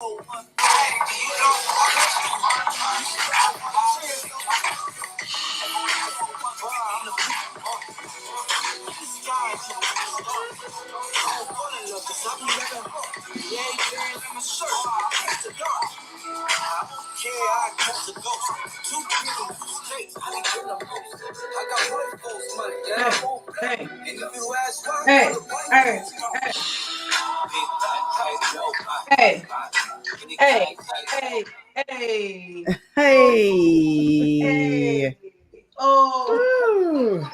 Hey. Oh.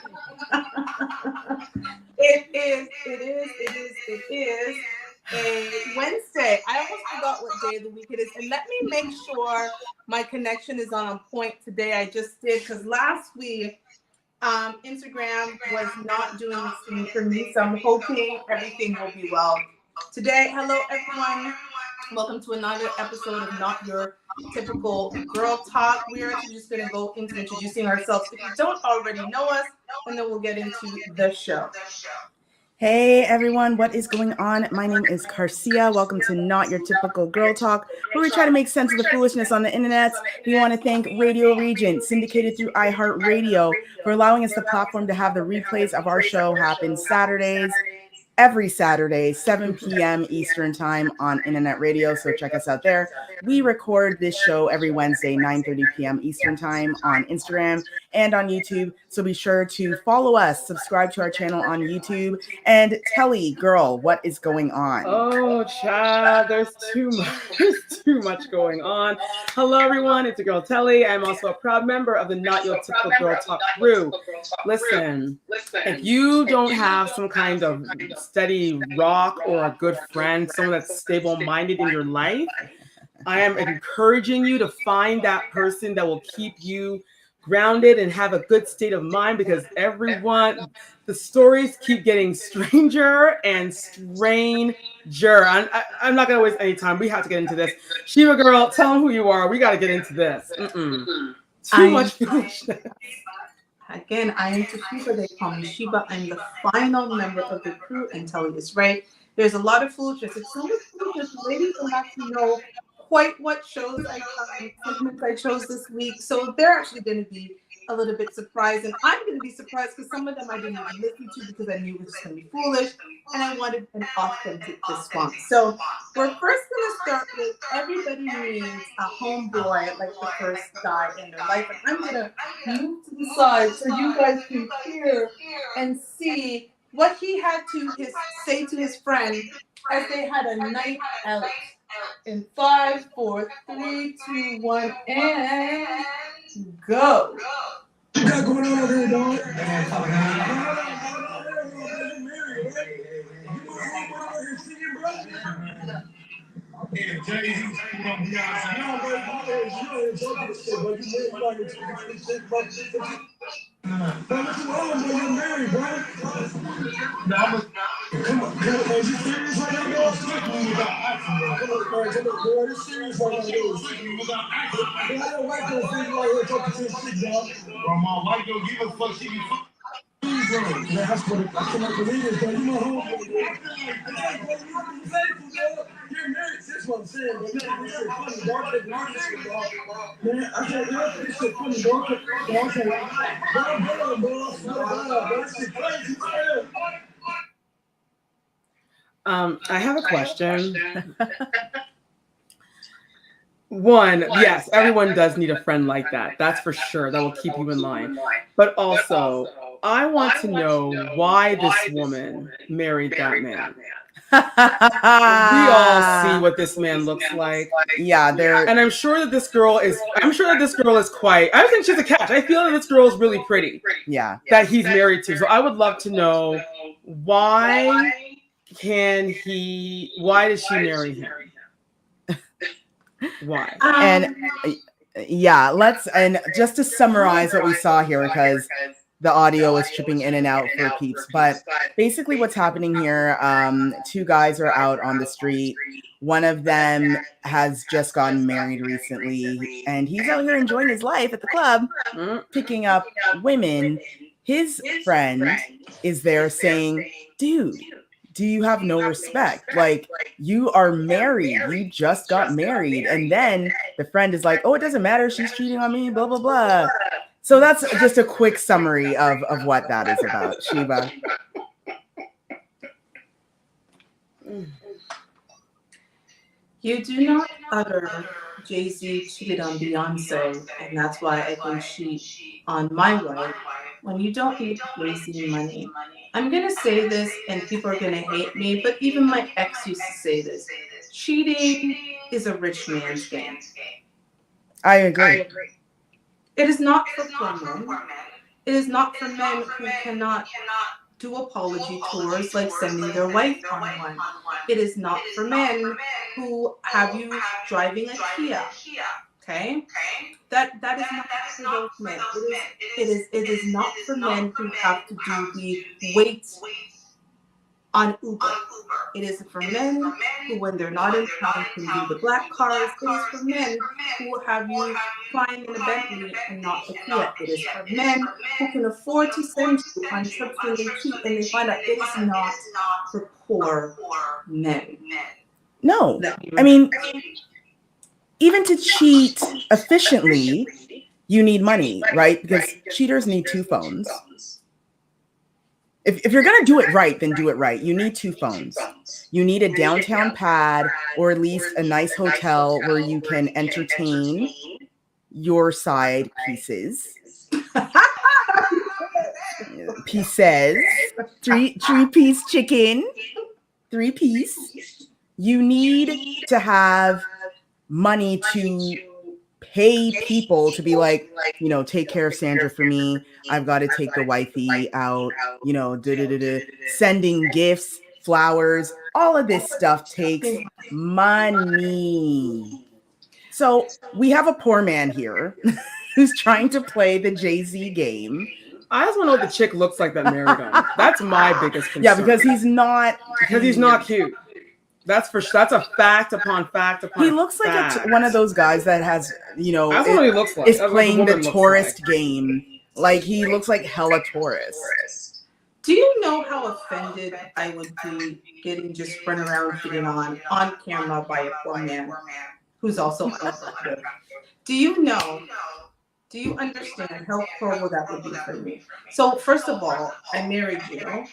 It is a Wednesday. I almost forgot what day of the week it is. And let me make sure my connection is on point today. I just did, because last week Instagram was not doing this thing for me. So I'm hoping everything will be well today. Hello, everyone. Welcome to another episode of Not Your Typical Girl Talk. We are actually just going to go into introducing ourselves. If you don't already know us, and then we'll get into the show. Hey everyone, what is going on? My name is Garcia. Welcome to Not Your Typical Girl Talk, where we try to make sense of the foolishness on the internet. We want to thank Radio Regent, syndicated through iHeartRadio, for allowing us the platform to have the replays of our show happen every Saturday, 7 p.m. Eastern Time on Internet Radio, so check us out there. We record this show every Wednesday, 9:30 p.m. Eastern Time on Instagram and on YouTube, so be sure to follow us, subscribe to our channel on YouTube, and Telly, girl, what is going on? Oh, child, there's too much going on. Hello, everyone, it's your girl Telly. I'm also a proud member of the Not Your Typical Girl Talk crew. Listen, if you don't have some kind of steady rock or a good friend, someone that's stable-minded in your life, I am encouraging you to find that person that will keep you grounded and have a good state of mind, because the stories keep getting stranger and stranger. I'm not going to waste any time. We have to get into this. Shiva girl, tell them who you are. We got to get into this. Too much foolishness. Again, I am Shiva. They call me Shiva. I'm the final member of the crew, and Telly is right. There's a lot of foolishness. It's so much foolishness. Ladies will have to know quite what segments I chose this week. So they're actually going to be a little bit surprised. And I'm going to be surprised because some of them I didn't even listen to because I knew it was just going to be foolish. And I wanted an authentic response. So we're first going to start with everybody needs a homeboy, like the first guy in their life. And I'm going to move to the side so you guys can hear and see what he had to say to his friend as they had a night out. In 5, 4, 3, 2, 1, and go. What you got going on here, dog? You're married, bro. Come on, are you serious right now, bro? Come on, bro. This serious right now, bro. I don't like those things right here talking to this shit, dog. Bro, my wife don't give a fuck. She be fucking. That's what I believe is, bro. You know who? You're married. That's what I'm saying, bro. Man, this shit funny, dog. Man, I can't help it. This shit funny, dog. I have a question. One, yes, everyone does need a friend like that. That's for sure. That will keep you in line. But also, I want to know why this woman married that man. We all see what this man looks like. Yeah, and I'm sure that this girl is quite, I don't think she's a catch. I feel that this girl is really pretty. Yeah. That he's married to. So I would love to know why did she marry him? Why? And and just to summarize what we saw here, because the audio is chipping in and out for peeps, but basically what's happening here, two guys are out on the street. One of them has just gotten married recently, and he's out here enjoying his life at the club, picking up women. His friend is there saying, dude, do you have no respect? Like, you are married. You just got married. And then the friend is like, oh, it doesn't matter. She's cheating on me, blah, blah, blah. So that's just a quick summary of what that is about, Sheba. You do not utter Jay-Z cheated on Beyonce, and that's why I can cheat on my wife when you don't need Jay-Z money. I'm going to say this, and people are going to hate me, but even my ex used to say this. Cheating is a rich man's game. I agree. It is not for poor men. It is not for men who cannot do apology tours like sending their wife on one. It is not for men who have you driving a Kia. Okay? That is not for those men. It is not for men who have to do the wait on Uber. It is for men who, when they're not in town, can do the black cars. It is for men who have you flying in a Bentley and not a Kia. It is for men who can afford to send you on trips when they cheat and they find out. It is not for poor men. No. I mean, even to cheat efficiently, you need money, right? Because cheaters need 2 phones. If you're going to do it right, then do it right. You need 2 phones. You need a downtown pad or at least a nice hotel where you can entertain your side pieces. Pieces. 3-piece chicken. 3-piece. You need to have money to pay people to be like, you know, take care of Sandra for me. I've got to take the wifey out, you know, sending gifts, flowers, all of this stuff takes money. So we have a poor man here who's trying to play the Jay-Z game. I just want to know what the chick looks like that married him. That's my biggest concern. Yeah, because he's not cute. That's a fact upon fact upon. He looks like one of those guys that has, you know, that's what he looks like. Is playing the tourist game. Like, he looks like hella tourist. Do you know how offended I would be getting just run around cheating on camera by a poor man who's also unattractive? Do you understand how horrible that would be for me? So first of all, I married you,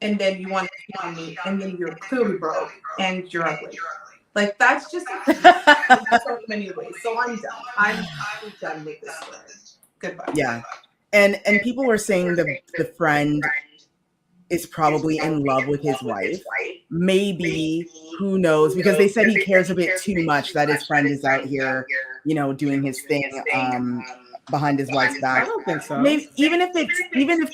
and then you want to cheat on me, and then you're clearly broke and you're ugly. Like, that's just in so many ways. So I'm done. I'm done with this story. Goodbye. Yeah. And people were saying the friend is probably in love with his wife. Maybe, who knows? Because they said he cares a bit too much that his friend is out here, you know, doing his thing behind his wife's back. I don't think so. Maybe even if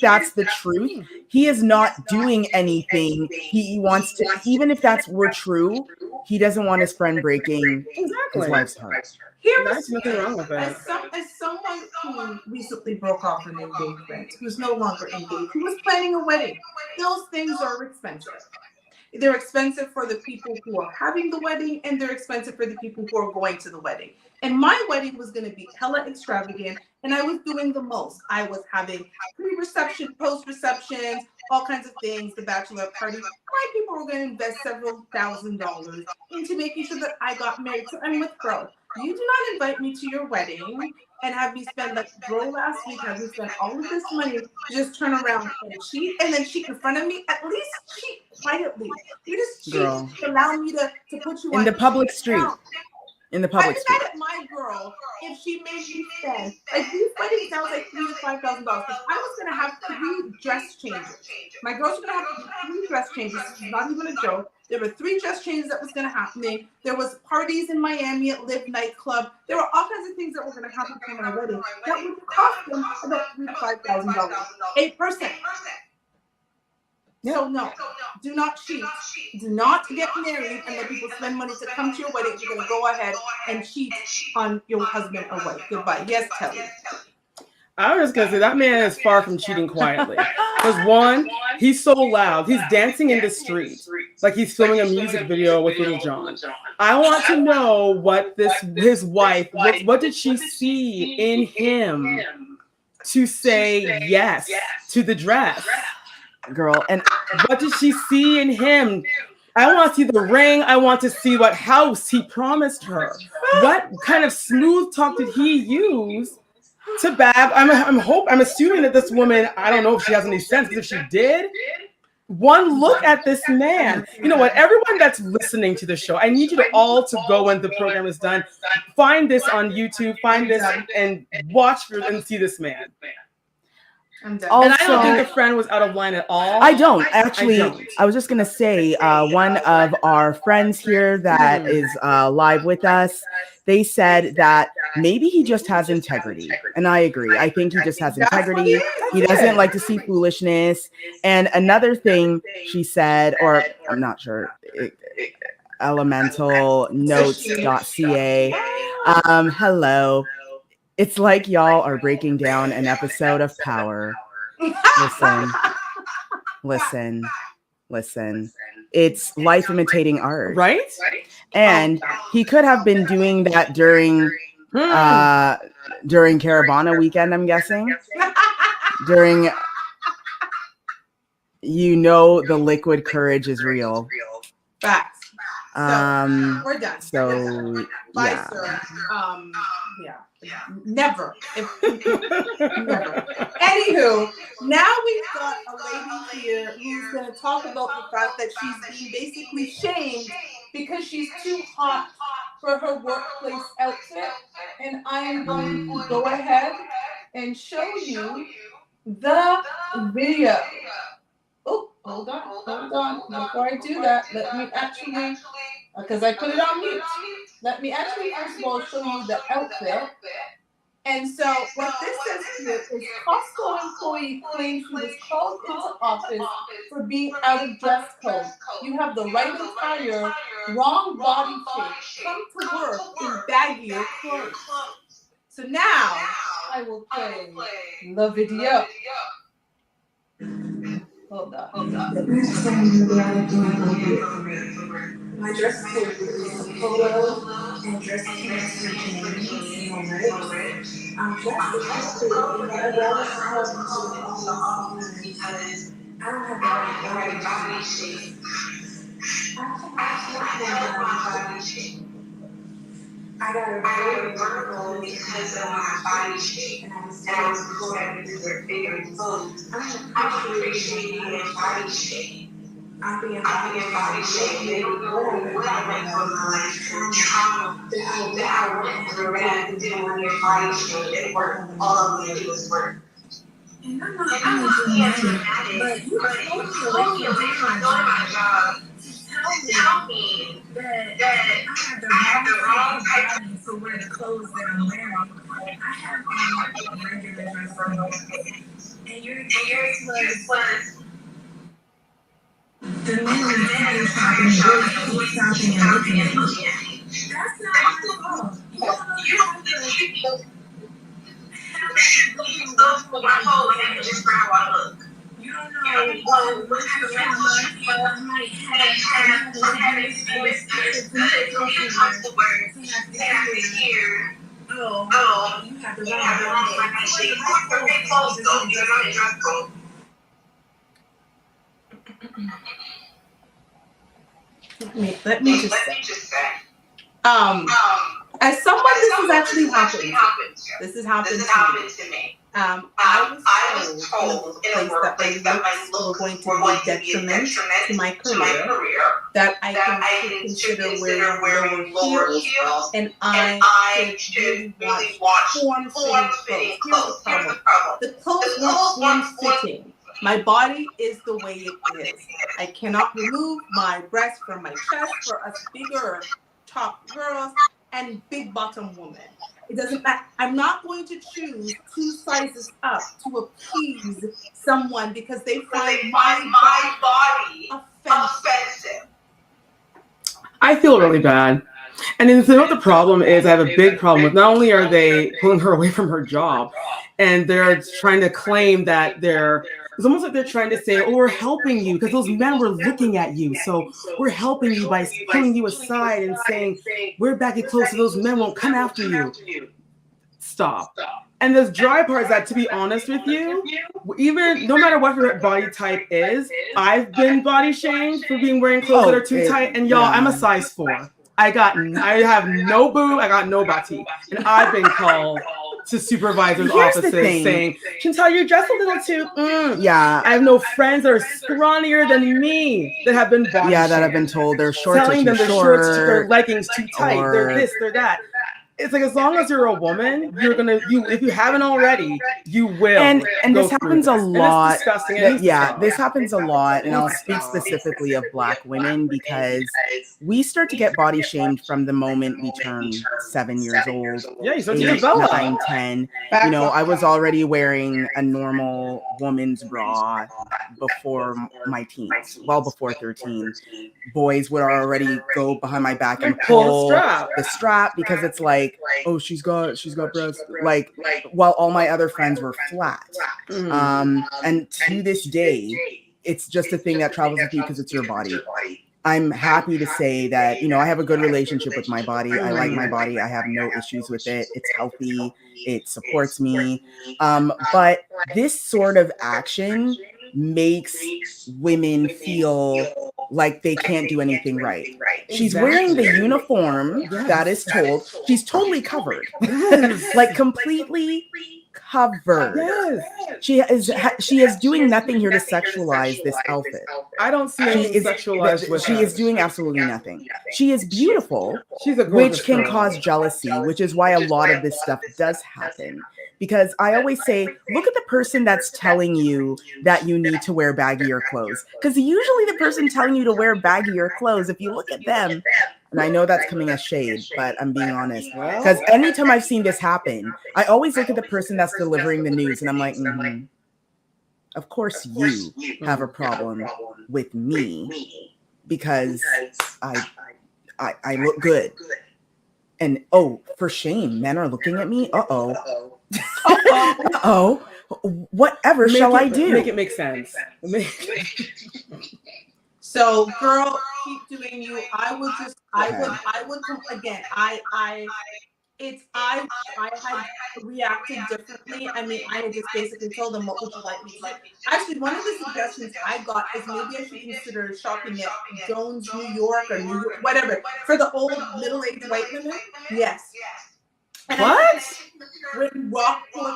that's the truth, he is not doing anything. He wants to. Even if were true, he doesn't want his friend breaking his wife's heart. There's nothing wrong with that. As someone who recently broke off an engagement, who's no longer engaged, who was planning a wedding, those things are expensive. They're expensive for the people who are having the wedding, and they're expensive for the people who are going to the wedding. And my wedding was going to be hella extravagant, and I was doing the most. I was having pre-reception, post-receptions, all kinds of things, the bachelor party. My people were going to invest several $1,000s into making sure that I got married. So I'm with bro. You do not invite me to your wedding and have me spend, like bro last week, have me spend all of this money to just turn around and cheat, and then cheat in front of me. At least cheat quietly. You just cheat. Girl. Allow me to put you in the public street. In the public street. I'm mad at my girl if she made me spend, like, these weddings sounds like $3,000 to $5,000. Because I was gonna have 3 dress changes. My girls were gonna have to do 3 dress changes. This is not even a joke. There were 3 dress changes that was gonna happen. There was parties in Miami at Live nightclub. There were all kinds of things that were gonna happen for my wedding that would cost them about $3,000 to $5,000. A person. So no, do not cheat. Do not get married and let people spend money to come to your wedding. You're going to go ahead and cheat on your husband or wife. Goodbye. Yes, Kelly. I was just going to say, that man is far from cheating quietly. Because one, he's so loud. He's dancing in the street like he's filming a music video with Little John. I want to know what his wife, what did she see in him to say yes to the dress? girl. And what did she see in him? I want to see the ring. I want to see what house he promised her. What kind of smooth talk did he use to bag? I'm assuming that this woman, I don't know if she has any sense, because if she did, one look at this man. You know what? Everyone that's listening to the show, I need you to all to go when the program is done. Find this on YouTube. Find this and watch and see this man. I'm done. Also, And I don't think the friend was out of line at all. I don't actually. I don't. I was just gonna say, one of our friends here that is live with us, they said that maybe he just has integrity, and I agree. I think he just has integrity. He doesn't like to see foolishness. And another thing she said, or I'm not sure, elementalnotes.ca. Hello. It's like y'all are breaking down an episode of Power. Listen. It's life imitating art. Right? And he could have been doing that during Caravana weekend, I'm guessing. During, the liquid courage is real. Facts. So, we're done. So Bye, yeah. sir. Yeah. Never. Never. Anywho, now we've got a lady here who's going to talk about the fact that she's being basically shamed because she's too hot for her workplace outfit. And I am going to go ahead and show you the video. Oh, hold on. Before I do that, let me actually, because I put it on mute. Let me actually first of all show you the outfit. And so what this says here is Costco employee claims he was called into office for being out of dress code. You have the right attire, wrong body shape. Come to work in baggier clothes. So now I will play the video. Hold on. My dress code is a polo and dress pants and jeans, no lips. That's the code, but I'd rather come into the office because I don't have the right body shape. I have my body shape. I got a very vertical because of my body shape, and I was going to wear bigger clothes. I don't appreciate my body shape. I'll be in body shape, maybe whatever, trauma that I went through and didn't want your body shape at work. All I'm going to do is work. And I'm not dramatic, but you told me away from my job to tell me that I have the wrong type of body to wear the clothes that I'm wearing. I have on regular dress clothes, and your excuse was the men were really shopping and looking at me. That's not my fault. You don't know what I hold and just how I look. You don't know what kind of I might have to have to hear. Oh, you have the wrong body shape. Birthday clothes though, you're not in dress code. Let me just say. As someone, this has actually happened. This has happened to me. I was told in a workplace that my looks were going to be a detriment to my career, that I can consider wearing lower heels, and I should really watch form-fitting clothes. Here's the problem. The clothes weren't form-fitting. My body is the way it is. I cannot remove my breast from my chest for us bigger top girls and big bottom women. It doesn't matter. I'm not going to choose 2 sizes up to appease someone because they find my body offensive. I feel really bad. And then so what the problem is, I have a big problem with, not only are they pulling her away from her job, and they're trying to claim that it's almost like they're trying to say, oh, we're helping you because those men were looking at you. So we're helping you by pulling you aside and saying, we're back at close so those men won't come after you. stop. And this dry part is that, to be honest with you, even no matter what your body type is, I've been body shamed for wearing clothes that are too tight. And y'all, I'm a size 4. I have no boob, I got no body, and I've been called to supervisors' offices saying, "Chantal, you're dressed a little too." Yeah, I have no friends that are scrawnier than me that have been body shamed. that have been told their shorts telling are them too their short, shorts, their leggings too tight, or they're this, they're that. It's like, as long as you're a woman, you're gonna, if you haven't already, you will. And this happens a lot. And it's disgusting. This happens a lot. And I'll speak specifically of Black women because we start to get body shamed from the moment we turn 7 years old. Yeah, you start to 8, develop. 9, 10. You know, I was already wearing a normal woman's bra before my teens, well before 13. Boys would already go behind my back and pull the strap because it's like, oh, she's got breasts, like, while all my other friends were flat. And to this day, it's just a thing that travels with you because it's your body. I'm happy to say that, you know, I have a good relationship with my body. I like my body. I have no issues with it. It's healthy. It supports me. But this sort of action makes women feel like they can't do anything right. She's wearing the uniform that is told. She's totally covered, like completely covered. She is doing nothing here to sexualize this outfit. I don't see anything sexualized with She her. is doing absolutely nothing. She is beautiful, She's a gorgeous which can girl. cause jealousy, which is why a lot of this stuff does happen. Because I always say, look at the person that's telling you that you need to wear baggier clothes. Because usually the person telling you to wear baggier clothes, if you look at them, and I know that's coming as shade, but I'm being honest. Because anytime I've seen this happen, I always look at the person that's delivering the news and I'm like, of course you have a problem with me because I look good. And oh, for shame, men are looking at me. Whatever shall I do? Make it make sense. So, girl, keep doing you. I would again. I had reacted differently. I mean, I had just basically told them, what would you like me to do? Actually, one of the suggestions I got is maybe I should consider shopping at Jones, New York, or New York, whatever, for the old middle-aged white women. Yes. And what? Written Rockport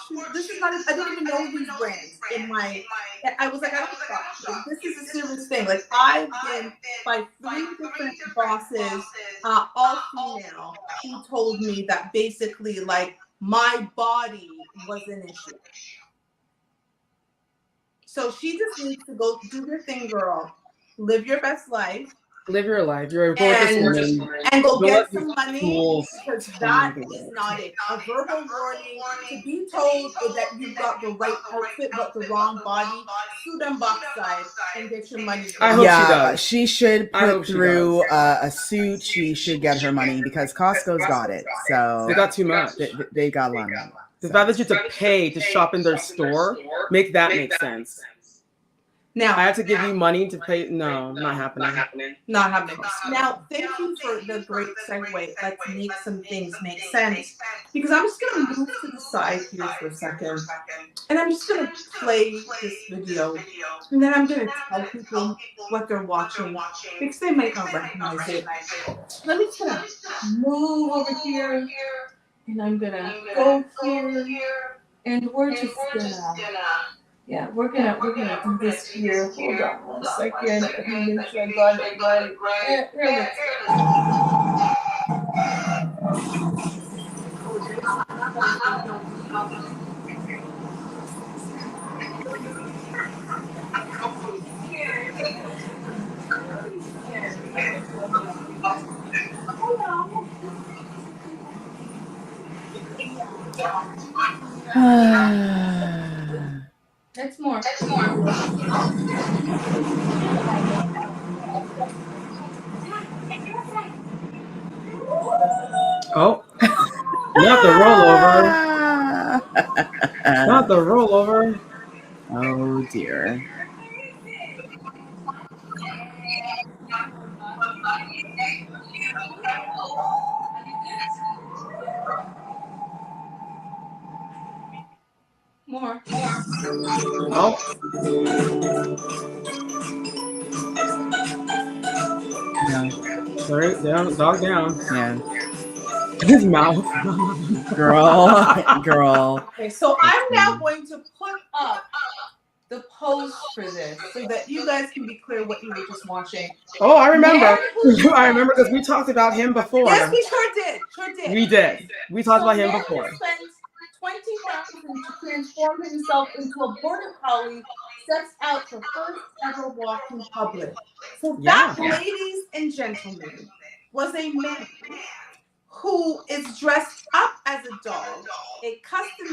shoes. This is not. I didn't even know these brands in my. I was like, I don't fuck. This is a serious thing. Like, I've been by 3 different bosses, all female, who told me that basically, like, my body was an issue. So she just needs to go do your thing, girl. Live your best life. Live your life. You're a gorgeous woman. And go get some money, because that is not it. A verbal warning, to be told that you've got the right outfit but the wrong body, sue them backside and get your money. I hope she does. She should put through a suit. She should get her money because Costco's got it. So they got too much. They got a lot of money. The fact that you have to pay to shop in their store, make that make sense. Now, I have to give you money to pay. No, not happening. Not happening. Now, thank you for the great segue. Let's make some things make sense. Because I'm just going to move to the side here for a second. And I'm just going to play this video. And then I'm going to tell people what they're watching, because they might not recognize it. Let me just kind of move over here. And I'm going to go here. And we're just going to... Yeah, we're gonna do this here. Hold on 1 second. Let me make sure I got it right. Here That's more. Oh, not the rollover. Not the rollover. Oh dear. more. Oh. Yeah. Sorry, down, dog down. Yeah. His mouth. Girl. Okay, so I'm now going to put up the post for this so that you guys can be clear what you were just watching. Oh, I remember. Man who- I remember because we talked about him before. Yes, we sure did. Sure did. We did. We talked So about him man before. who spent $20,000 to transform himself into a border collie sets out for first ever walk in public. So that, ladies and gentlemen, was a man who is dressed up as a dog, a custom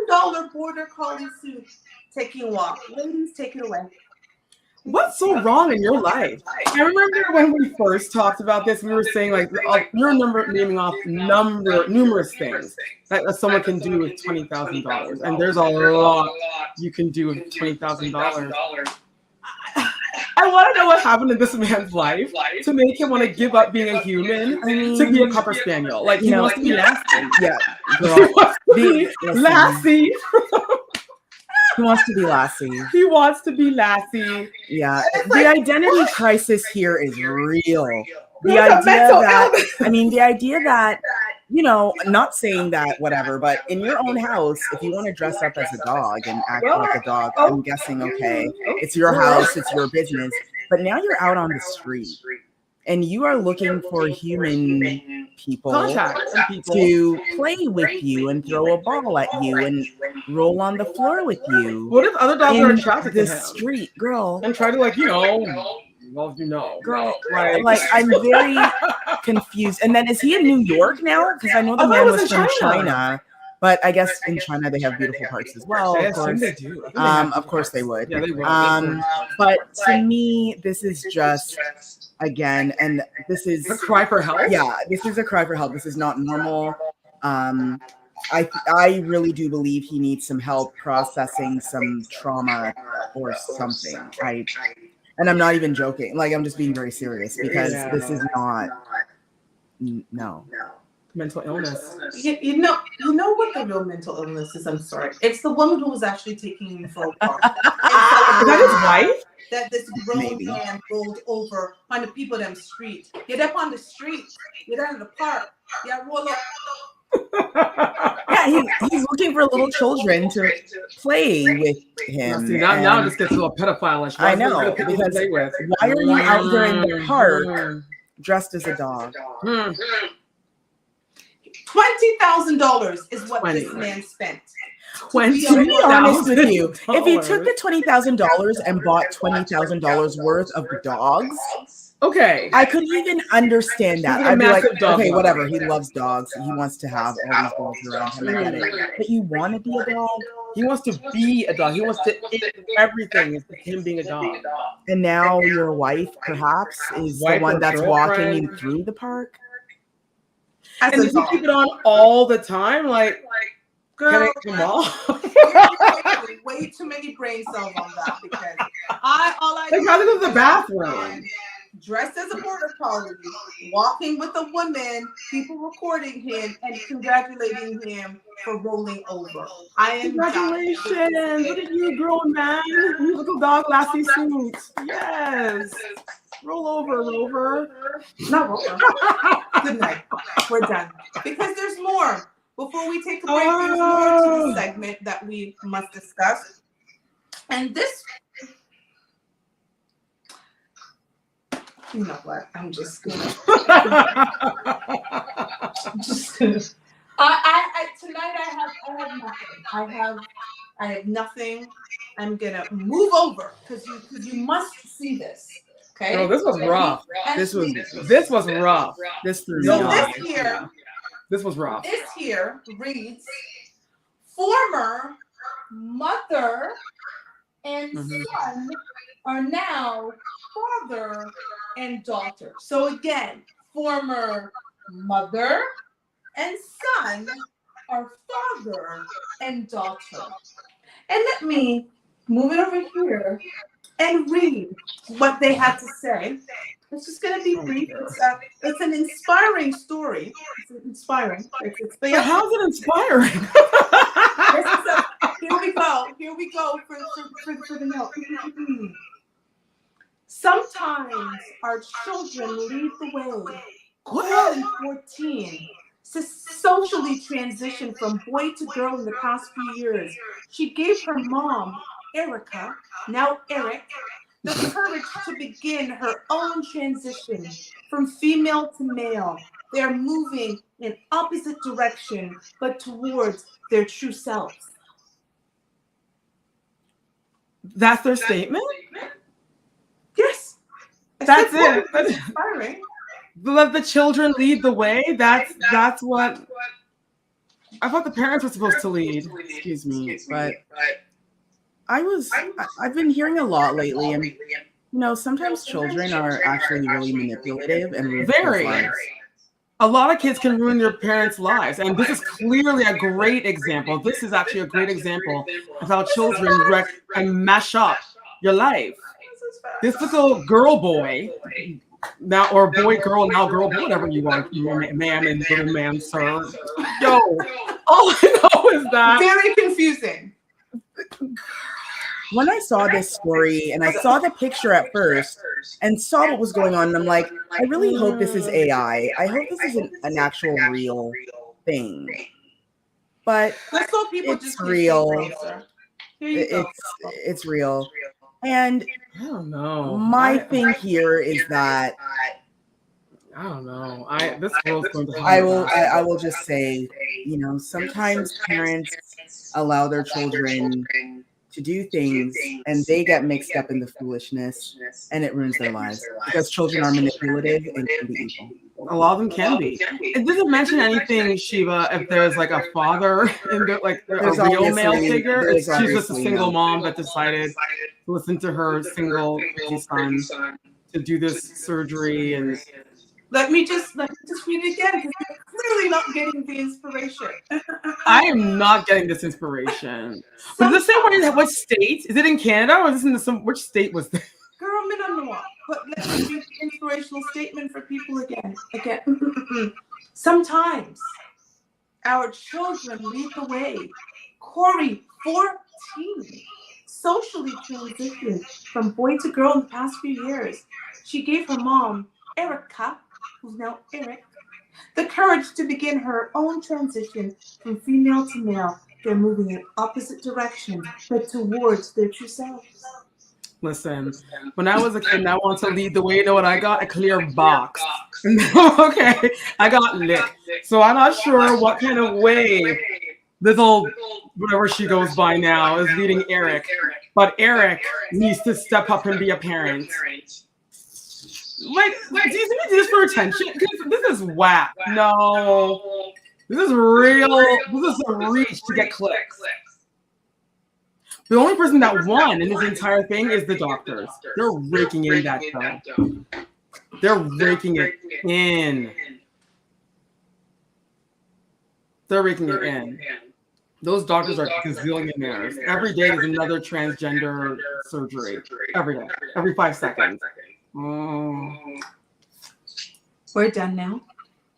$20,000 border collie suit, taking a walk. Ladies, take it away. What's so wrong in your life? I remember when we first talked about this, we were saying like we remember naming off numerous things that someone can do with $20,000, and there's a lot you can do with $20,000. I want to know what happened in this man's life to make him want to give up being a human to be a copper spaniel. Like he wants to be Lassie. Yeah, girl. He wants to be Lassie. He wants to be Lassie. He wants to be Lassie. Yeah, the identity crisis here is real. The There's a idea mental that, illness. I mean, the idea that, you know, not saying that, whatever, but in your own house, if you want to dress up as a dog and act like a dog, I'm guessing, okay, it's your house, it's your business. But now you're out on the street and you are looking for human people to play with you and throw a ball at you and roll on the floor with you. What if other dogs are In attracted the to him street, girl? and try to like, well, Girl, like I'm very confused. And then is he in New York now? Because I know the man was from China, but I guess in China they have beautiful parks as well. I Of course, they do. of course they would. Yeah, they would. But to me, this is just again, and this is A cry for help. yeah, this is a cry for help. This is not normal. I really do believe he needs some help processing some trauma or something. And I'm not even joking. Like, I'm just being very serious because this is not, no. Mental illness. You know what the real mental illness is? I'm sorry. It's the woman who was actually taking him for a walk. Is that his wife? That this grown man rolled over on the people them street. Get up on the street. Get out of the park. Yeah, roll up. Yeah, he's looking for little children to play with him. See, now it just gets a little pedophile-ish. I know, because why are you out there in the park dressed as a dog? $20,000 is what this man spent. To be honest with you, if he took the $20,000 and bought $20,000 worth of dogs, okay, I could even understand that. I'd be like, okay, whatever. He loves dogs. He wants to have all these dogs around him. I get it. But you want to be a dog? he wants to be a dog. He wants to everything is him being a dog. And now your wife, perhaps, is the one that's walking you through the park? And does he keep it on all the time? Like, girl, can I come off? way too many brain cells on that because all I like, how to go to the bathroom? Dressed as a border collie, walking with a woman, people recording him and congratulating him for rolling over. I am Congratulations! Look at you, grown man. Little dog Lassie suit. Yes. Roll over, Rover. Not Rover. Good night. We're done. Because there's more. Before we take a break, there's more to the segment that we must discuss. And this, you know what? I'm just gonna. Tonight I have nothing. I'm gonna move over because you must see this. Okay. No, this was rough. This was rough. This threw me off. This was rough. This here reads former mother and son are now father and daughter. So again, former mother and son are father and daughter. And let me move it over here and read what they had to say. It's just going to be brief. It's an inspiring story. It's inspiring. How's it inspiring? Here's we go. Here we go for the note. Sometimes our children lead the way. Corey, 14, socially transitioned from boy to girl in the past few years. She gave her mom, Erica, now Eric, the courage to begin her own transition from female to male. They are moving in opposite direction, but towards their true selves. That's their statement? Yes. That's it. That's inspiring. Let the children lead the way. That's what I thought the parents were supposed to lead. Excuse me, but I've been hearing a lot lately, and sometimes children are actually really manipulative and ruin very. lives. A lot of kids can ruin their parents' lives, and this is clearly a great example. This is actually a great example of how children wreck and mash up your life. This little girl boy, now or boy girl, now girl boy, whatever you are, ma'am and little man, sir. Yo, all I know is that very confusing. When I saw this story and I saw the picture at first and saw what was going on, and I'm like, I really hope this is AI. I hope this isn't an actual real thing. But let's hope people it's just real. It's real. And I don't know. My thing here is that I don't know. This world's going to. I will just say, sometimes parents allow their children to do things and they get mixed up in the foolishness and it ruins their lives because children are manipulative and can be evil. A lot of them can be. It doesn't mention anything, Shiva, if there's like a father in the, like a real male figure. She's just a single mom that decided to listen to her single son to do this surgery. And let me just read it again because you're clearly not getting the inspiration. I am not getting this inspiration. Does this say what state? Is it in Canada or is this in which state was this? Girl, me don't know. But let me read the inspirational statement for people again. Sometimes our children lead the way. Corey, 14, socially transitioned from boy to girl in the past few years. She gave her mom, Erica, who's now Eric, the courage to begin her own transition from female to male. They're moving in opposite directions, but towards their true selves. Listen, when I was a kid and I wanted to lead the way, you know what I got? A clear box. Okay, I got lit. So I'm not sure what kind of way little, whatever she goes by now, is leading Eric. But Eric needs to step up and be a parent. Like, do you think this is for attention? This is whack. No. This is real. This is a reach to get clicks. The only person that won in this entire thing is the doctors. They're raking in that dough. They're raking it in. They're raking it in. Those doctors are gazillionaires. Every day there's another transgender surgery. Every day. Every 5 seconds. We're done now.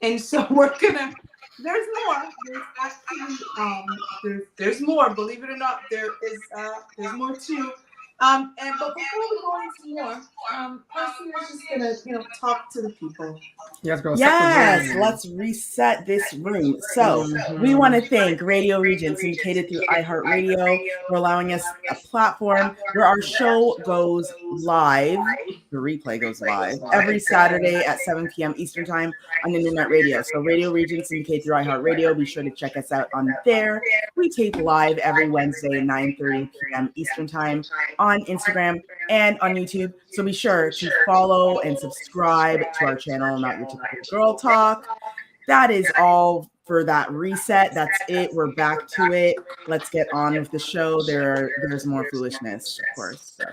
And so we're gonna, there's more. There's actually there's more, believe it or not, there's more too. But before we go into more, Percy is just gonna talk to the people. Yes, girl. Yes, let's reset this room. So we want to thank Radio Region, syndicated through iHeartRadio, for allowing us a platform where our show goes live. The replay goes live every Saturday at 7 p.m. Eastern Time on Internet Radio. So Radio Region, syndicated through iHeartRadio. Be sure to check us out on there. We tape live every Wednesday, 9:30 p.m. Eastern Time on Instagram and on YouTube. So be sure to follow and subscribe to our channel, Not Your Typical Girl Talk. That is all for that reset. That's it. We're back to it. Let's get on with the show. There's more foolishness, of course. So.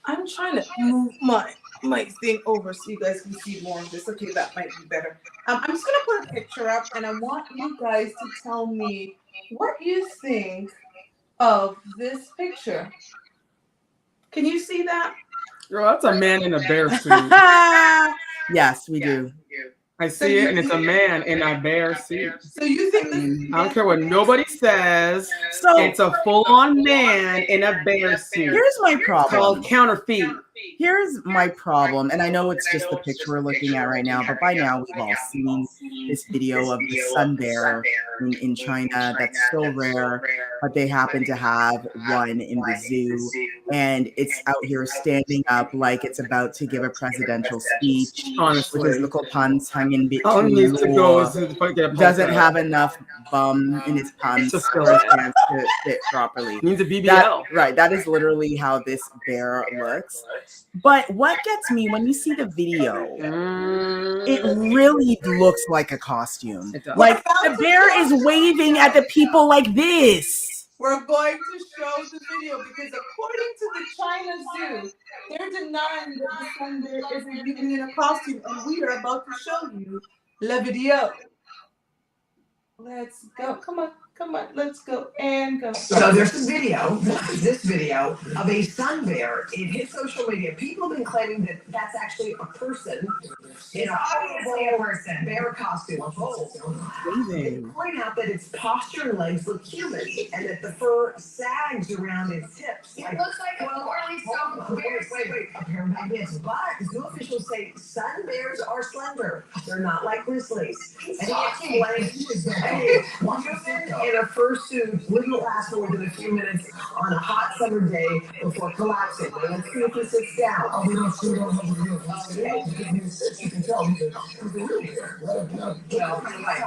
I'm trying to move my thing over so you guys can see more of this. Okay, that might be better. I'm just gonna put a picture up, and I want you guys to tell me what you think of this picture. Can you see that? Girl, that's a man in a bear suit. Yes, we do. I see it, and it's a man in a bear suit. So you think this? I don't care what nobody says. So It's a full-on man in a bear suit. here's my It's problem. called counterfeit. Here's my problem, and I know it's just the picture we're looking at right now, but by now we've all seen this video of the sun bear in China that's so rare, but they happen to have one in the zoo, and it's out here standing up like it's about to give a presidential speech with Honestly, his little puns hanging all it needs to go is between. to get a Doesn't pulse have out. enough bum in his puns To for fill his it. pants to fit properly. Needs a BBL. That is literally how this bear looks. But what gets me when you see the video, it really looks like a costume. It does. Like the bear is waving at the people like this. We're going to show the video because according to the China Zoo, they're denying that the sun bear isn't even in a costume, and we are about to show you the video. Let's go. Come on, let's go and go. So there's this video of a sun bear. It hit social media. People have been claiming that that's actually a person in a obviously a person bear costume. They point out that its posture and legs look human, and that the fur sags around its hips. It looks like a poorly sewn bear. Wait. Apparently yes, but zoo officials say sun bears are slender. They're not like grizzlies. And he explains that one human in a fursuit wouldn't last more than a few minutes on a hot summer day before collapsing. Now, let's see if he sits down. Oh, we don't see what you can tell he's a real bear. Well, anyway,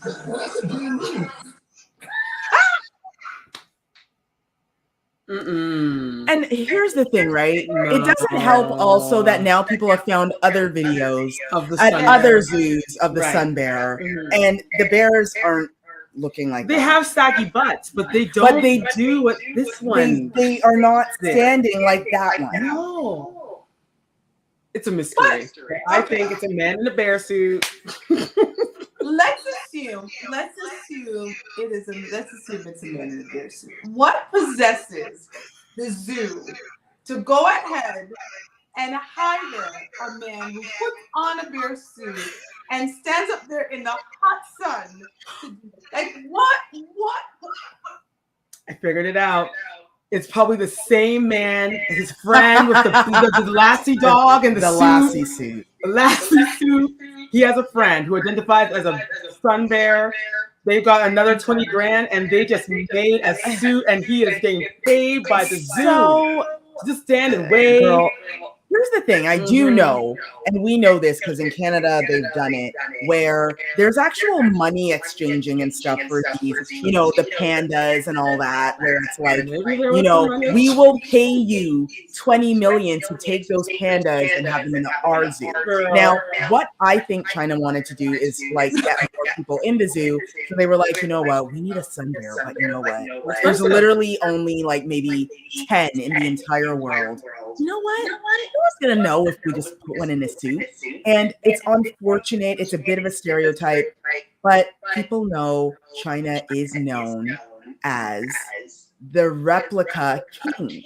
That's a good move. And here's the thing, right? It doesn't help also that now people have found other videos Of the at sun other bear. zoos of the Right. sun bear, Mhm. and the bears aren't looking like They that. have saggy butts, but they don't. But they do what this one. They are not standing like that one. No. It's a mystery. I think it's a man in a bear suit. Let's assume it's a man in a bear suit. What possesses the zoo to go ahead and hire a man who puts on a bear suit and stands up there in the hot sun to do this? Like what? I figured it out. It's probably the same man, his friend with the Lassie dog and the suit. Lassie suit. The Lassie suit. He has a friend who identifies as a sun bear. They've got another 20 grand, and they just made a suit, and he is getting paid by the zoo. So, Just stand and wave. girl, here's the thing. I do know, and we know this because in Canada they've done it, where there's actual money exchanging and stuff for these, the pandas and all that, where it's like, we will pay you 20 million to take those pandas and have them in our zoo. Now, what I think China wanted to do is like get more people in the zoo. So they were like, you know what, we need a sun bear, but you know what? There's literally only like maybe 10 in the entire world. You know what? No one's gonna know if we just put one in a suit. And it's unfortunate. It's a bit of a stereotype, but people know China is known as the replica king.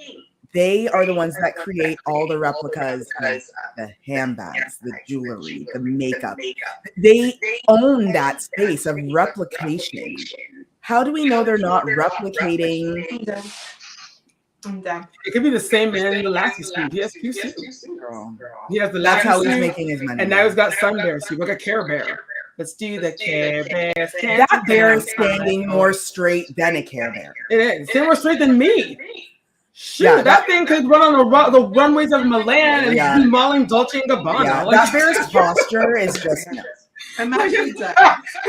They are the ones that create all the replicas of the handbags, the jewelry, the makeup. They own that space of replication. How do we know they're not replicating? I'm done. It could be the same man in the Lassie suit. He has two suits. Girl. He has the That's Lassie how he's suit, making his money. and now he's got sun bear suit, like a Care Bear. Let's do the Care Bear. That bear is standing more straight than a Care Bear. It is. It's more straight than me. Shoot, Yeah, that thing could run on the runways of Milan and Yeah. be mauling Dolce & Gabbana. Yeah, Like, that bear's posture is just nuts. I'm actually done.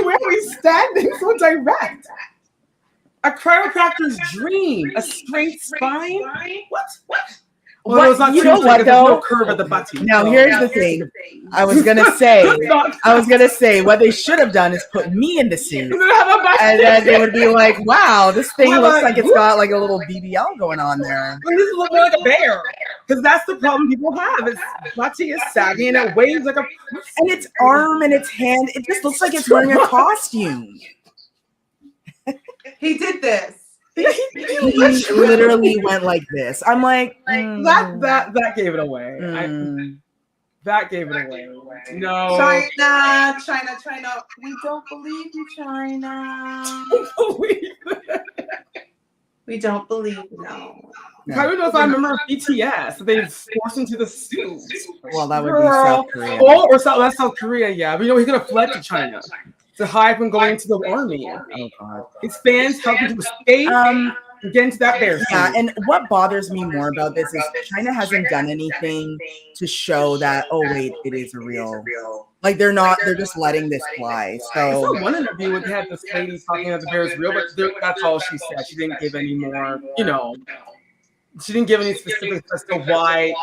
where are we standing so direct? A chiropractor's dream. A straight spine? What? Well, What? it's not You too know straight what, because there's no though? curve at the butt. Now, here's the thing. I was gonna say what they should have done is put me in the suit, and then they would be like, "Wow, this thing Well, looks like it's got like a little BBL going on there." This is looking like a bear. Because that's the problem people have. It's Lati is saggy and it waves like a And its arm and its hand, it just looks like it's wearing a costume. He did this. He literally went like this. I'm like, that gave it away. mm. That gave it away. No. China. We don't believe you, China. We don't believe no. I don't know if I remember BTS. They forced into the suit. Well, that would be South Korea. Oh, or that's South Korea, yeah. But he could have fled to China to hide from going into the army. Oh God. His fans helped him to escape against that bear. Yeah, and what bothers me more about this is China hasn't done anything to show that, oh wait, it is a real. Like they're just letting this fly. I So saw one interview where they had this lady talking that the bear is real, but that's all she said. She didn't give any more, she didn't give any specifics as to why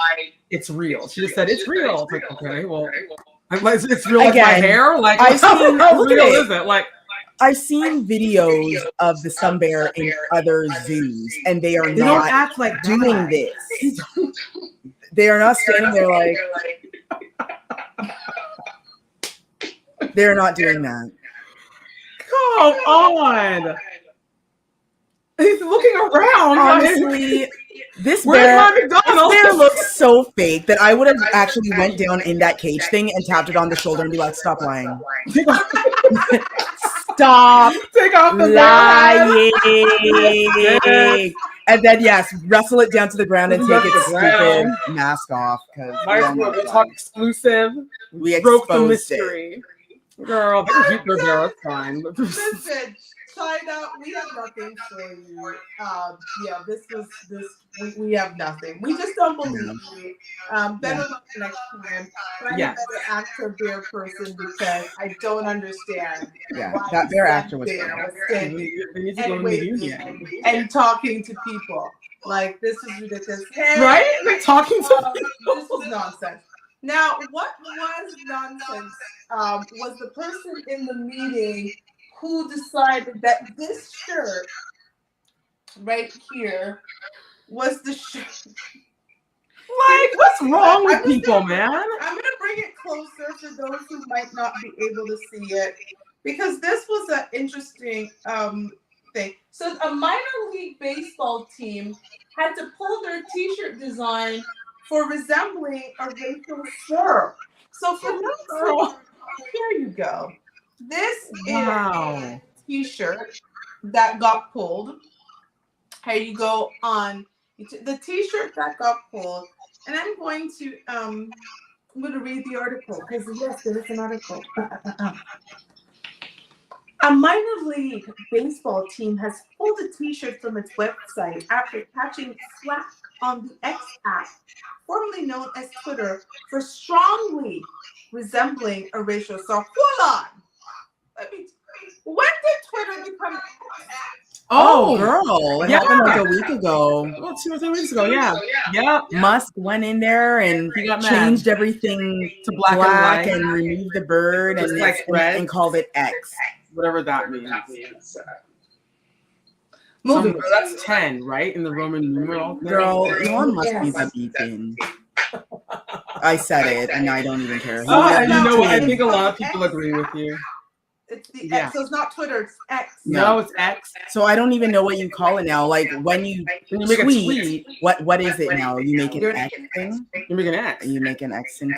it's real. She just said it's real. It's like, okay, well, it's real like my hair. Like, how real is it? Like, I've seen videos of the sun bear in other zoos, and they don't not act like doing this. They are not standing there like. They're not doing that. Come on. He's looking around. Honestly, this bear looks so fake that I would have actually went down in that cage thing and tapped it on the shoulder and be like, "Stop lying! Stop! Take off the lying!" And then wrestle it down to the ground and take its stupid mask off. Because we talk exclusive. We broke the exposed mystery. Girl, they can keep their bear. It's fine. Listen, China, we have nothing for you. We have nothing. We just don't believe you. Better luck next time. Find a better actor bear person because I don't understand. Yeah, that bear actor was They need to go to the union. And talking to people. Like, this is ridiculous. Hey, right? Like talking to people. This is nonsense. Now, what was nonsense was the person in the meeting who decided that this shirt right here was the shirt. Like, what's wrong with people, man? I'm going to bring it closer for those who might not be able to see it because this was an interesting thing. So a minor league baseball team had to pull their t-shirt design for resembling a racial slur. So for those, here you go. This is a t-shirt that got pulled. Here you go on the t-shirt that got pulled. And I'm going to read the article because yes, there is an article. A minor league baseball team has pulled a t-shirt from its website after catching slack on the X app, formerly known as Twitter, for strongly resembling a racial slur. Hold on. When did Twitter become X? Oh, girl. It happened like a week ago. Well, 2 or 3 weeks ago, yeah. Musk went in there and he got changed everything to black and removed the bird and called it X. Whatever that means. That's 10, right? In the Roman numeral. Girl, Elon must be the beacon. I said it, and I don't even care. You know what? I think a lot of people agree with you. It's the X, so it's not Twitter, it's X. No, it's X. So I don't even know what you call it now. Like when you make a tweet, what is it now? You make an X thing? You make an X. You make an X thing?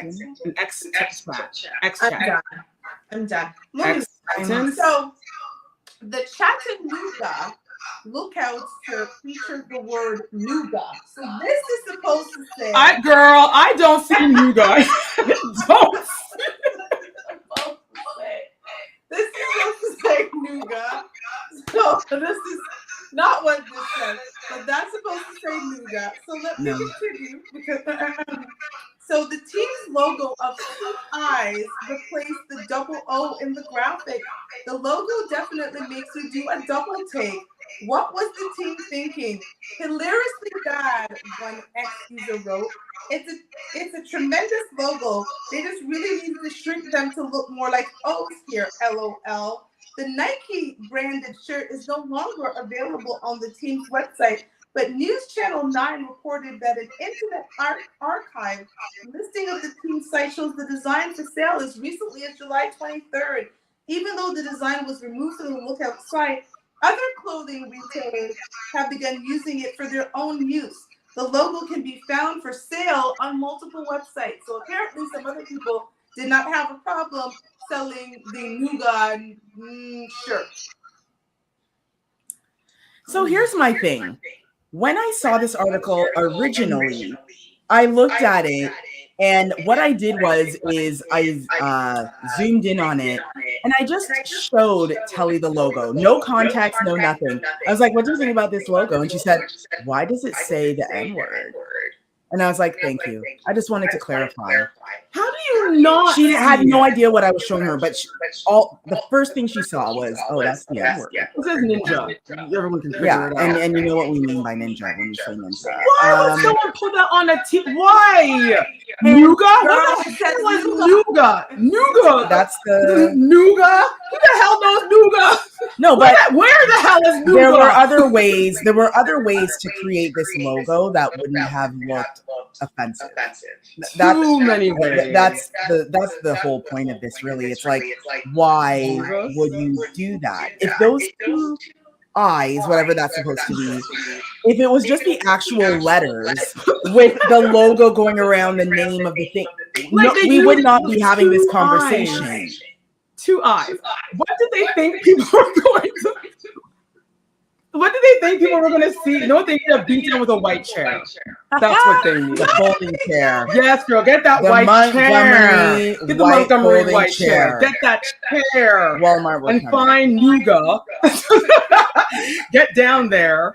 An X text chat. X chat. I'm done. So the Chattanooga lookouts to feature the word nougat. So this is supposed to say I don't see nougat. Don't. This is supposed to say nougat. So this is not what this says, but that's supposed to say nougat. So let me continue because so the team's logo of 2 eyes replaced the double O in the graphic. The logo definitely makes you do a double take. What was the team thinking? Hilariously bad, one ex-user wrote. It's a tremendous logo. They just really need to shrink them to look more like O's here, LOL. The Nike branded shirt is no longer available on the team's website, but News Channel 9 reported that an internet archive listing of the team's site shows the design for sale as recently as July 23rd. Even though the design was removed from the Lookout site, other clothing retailers have begun using it for their own use. The logo can be found for sale on multiple websites. So apparently some other people did not have a problem selling the Nougat shirt. So here's my thing. When I saw this article originally, I looked at it, and what I did is I zoomed in on it, and I just showed Telly the logo. No context, no nothing. I was like, what do you think about this logo? And she said, why does it say the N-word? And I was like, thank you. I just wanted to clarify. How do you not? She had see no it? idea what I was showing her, but the first thing she saw was, oh, that's the N-word. It says ninja. Everyone can figure Yeah, it out. and you know what we mean by ninja when we say ninja. Why would someone put that on a Why? Nougat? What the hell is nougat? Nougat. That's the nougat. Who the hell knows nougat? no, but Where the hell is nougat? there were other ways. There were other ways to create this logo that wouldn't have looked offensive. Too many ways. That's the whole point of this. Really, it's like, why would you do that? If those two eyes, whatever that's supposed to be, if it was just the actual letters with the logo going around the name of the thing, we would not be having this conversation. 2 eyes. What did they think people were going to? What did they think people were going to see? You know what they need? A beat with a white chair. That's what they need. The folding chair. Yes, girl. Get that The white chair. Get the white Montgomery folding white chair. Get that chair. Walmart and find nougat. Get down there.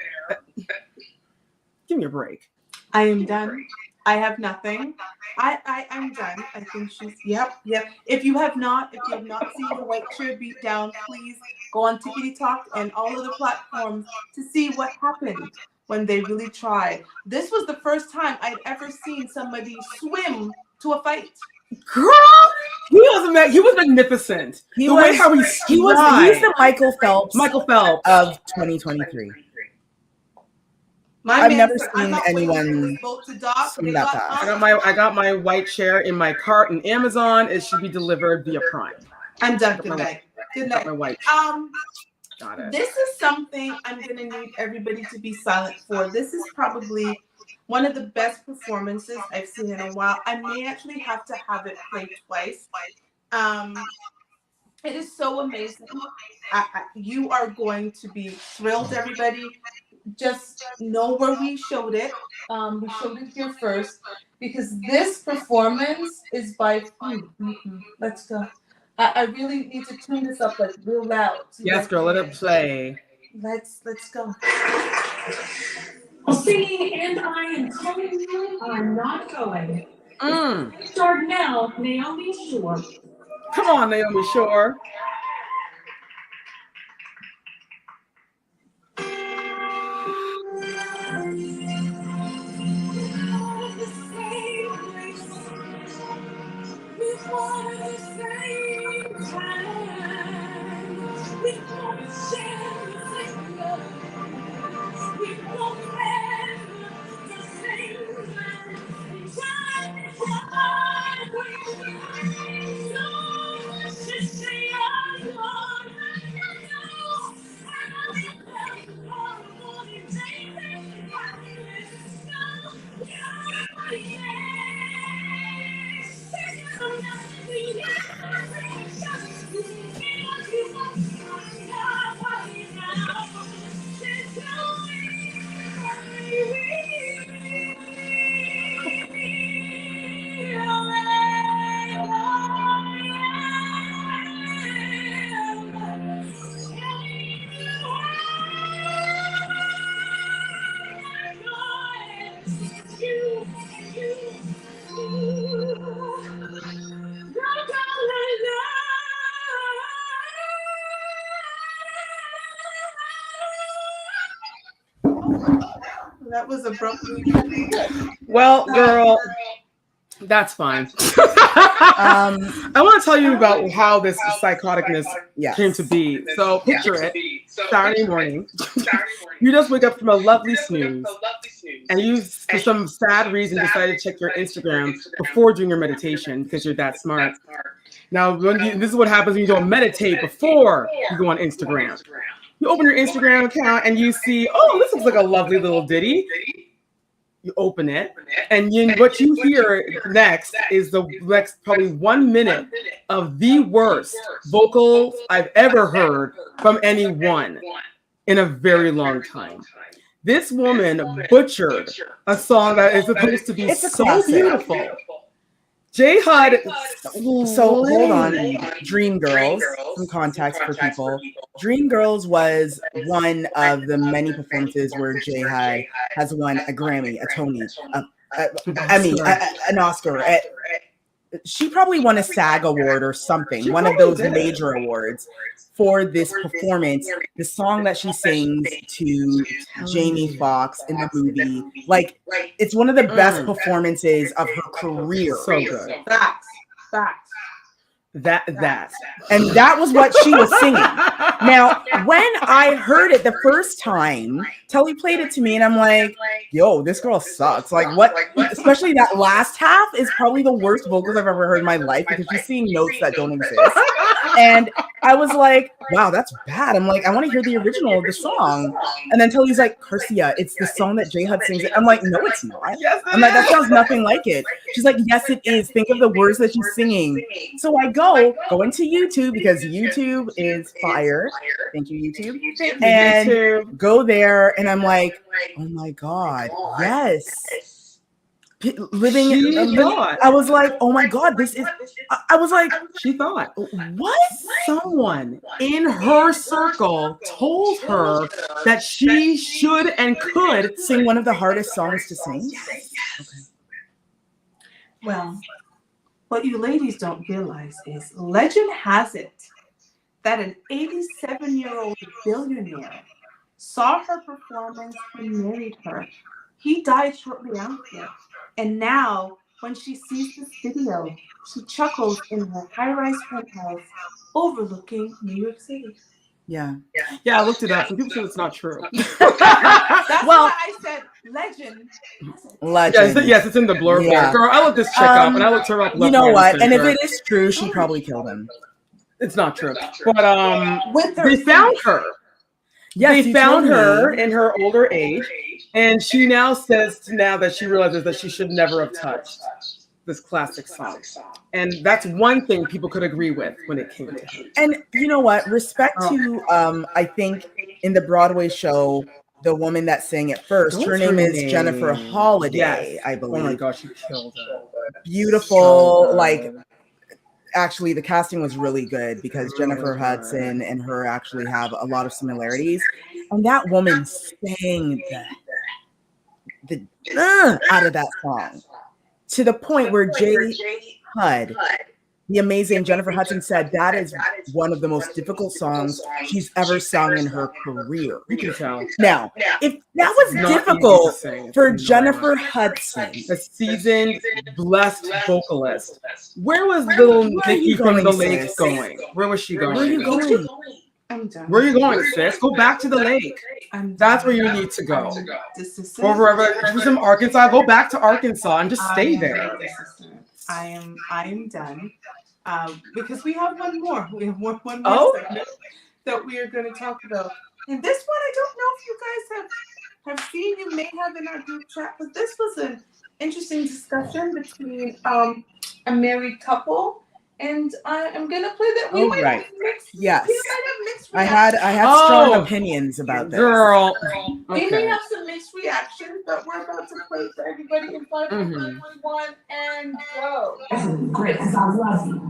Give me a break. I am done. I have nothing. I'm done. I think she's yep. If you have not seen the white chair beat down, please go on Tickety Talk and all of the platforms to see what happened when they really tried. This was the first time I'd ever seen somebody swim to a fight. Girl, he was magnificent. He's the Michael Phelps of 2023. I've never seen anyone swim that fast. I got my white chair in my cart in Amazon. It should be delivered via Prime. I'm done. Good night. Good night. My white Got it. This is something I'm gonna need everybody to be silent for. This is probably one of the best performances I've seen in a while. I may actually have to have it played twice. It is so amazing. You are going to be thrilled, everybody. Just know where we showed it. We showed it here first because this performance is by Let's go. I really need to tune this up like real loud. Yes, girl, let it play. Let's go. Singing and I am telling you I'm not going. Start now, Naomi Shore. Come on, Naomi Shore. That was abruptly. Well, girl, that's fine. I want to tell you about how this psychoticness came to be. So picture it, Saturday morning. You just wake up from a lovely snooze, and you, for some sad reason, decided to check your Instagram before doing your meditation because you're that smart. Now, this is what happens when you don't meditate before you go on Instagram. You open your Instagram account and you see, oh, this looks like a lovely little ditty. You open it, and what you hear next is the next probably 1 minute of the worst vocals I've ever heard from anyone in a very long time. This woman butchered a song that is supposed to be It's a so classic. beautiful. J Hud. So hold on. Dreamgirls, some context for people. Dreamgirls was one of the many performances where J Hud has won a Grammy, a Tony, Emmy, an Oscar. She probably won a SAG award or something, one of those major awards for this performance. The song that she sings to Jamie Foxx in the movie, like, it's one of the best performances of her career. So good. Facts. And that was what she was singing. Now, when I heard it the first time, Telly played it to me, and I'm like, yo, this girl sucks. Like, what? Especially that last half is probably the worst vocals I've ever heard in my life, because she's singing notes that don't exist. And I was like, wow, that's bad. I'm like, I want to hear the original of the song. And then Telly's like, Garcia, it's the song that J Hud sings. I'm like, no, it's not. I'm like, that sounds nothing like it. She's like, yes, it is. Think of the words that she's singing. So I go into YouTube, because YouTube is fire. Thank you, YouTube. And go there, and I'm like, oh my God, yes. Living, I was like, oh my God, this is, I was like, she thought, what? Someone in her circle told her that she should and could sing one of the hardest songs to sing. Okay. Well, what you ladies don't realize is legend has it that an 87-year-old billionaire saw her performance and married her. He died shortly after. And now, when she sees this video, she chuckles in her high-rise penthouse overlooking New York City. Yeah, I looked it up. Some people said it's not true. That's why I said legend. Legend. Yes, it's in the blurb there. Girl, I looked this chick up, and I looked her up. You know what? And if it is true, she probably killed him. It's not true. But they found her. Yes, they found her in her older age, and she now says that she realizes that she should never have touched this classic song. And that's one thing people could agree with when it came to her. And you know what? Respect to, I think in the Broadway show, the woman that sang it first, her name is Jennifer Holiday, I believe. Oh my gosh, she killed her. Beautiful, like, actually the casting was really good, because Jennifer Hudson and her actually have a lot of similarities. And that woman sang the out of that song, to the point where J Hud, the amazing Jennifer Hudson, said that is one of the most difficult songs she's ever sung in her career. You can tell. Now, if that was difficult for Jennifer Hudson, a seasoned, blessed vocalist, where was little Nikki from the lake going? Where was she going? Where are you going? I'm done. Where are you going, sis? Go back to the lake. That's where you need to go. Or wherever you're from Arkansas, go back to Arkansas and just stay there. I am done. Because we have one more. We have one more segment that we are going to talk about. And this one, I don't know if you guys have seen. You may have in our group chat, but this was an interesting discussion between a married couple. And I'm gonna play that. We might have mixed. Yes, I had strong opinions about this. Girl, we may have some mixed reactions, but we're about to play for everybody in 5, 4, 3, 1, and go. Great, because I love you.